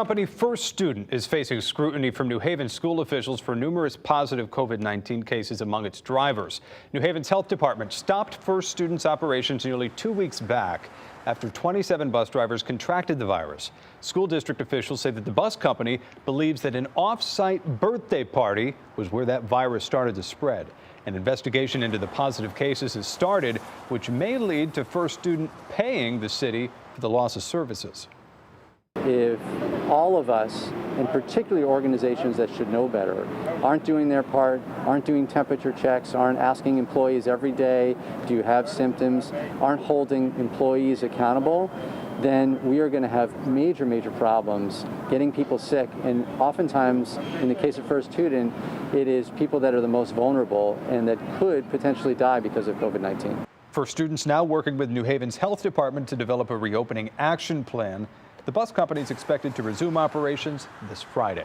Company First Student is facing scrutiny from New Haven school officials for numerous positive COVID-19 cases among its drivers. New Haven's health department stopped First Student's operations nearly 2 weeks back after 27 bus drivers contracted the virus. School district officials say that the bus company believes that an off-site birthday party was where that virus started to spread. An investigation into the positive cases has started, which may lead to First Student paying the city for the loss of services. If all of us, and particularly organizations that should know better, aren't doing their part, aren't doing temperature checks, aren't asking employees every day, do you have symptoms, aren't holding employees accountable, then we are going to have major problems getting people sick. And oftentimes, in the case of First Student, it is people that are the most vulnerable and that could potentially die because of COVID-19. First Student's now working with New Haven's health department to develop a reopening action plan. The bus company is expected to resume operations this Friday.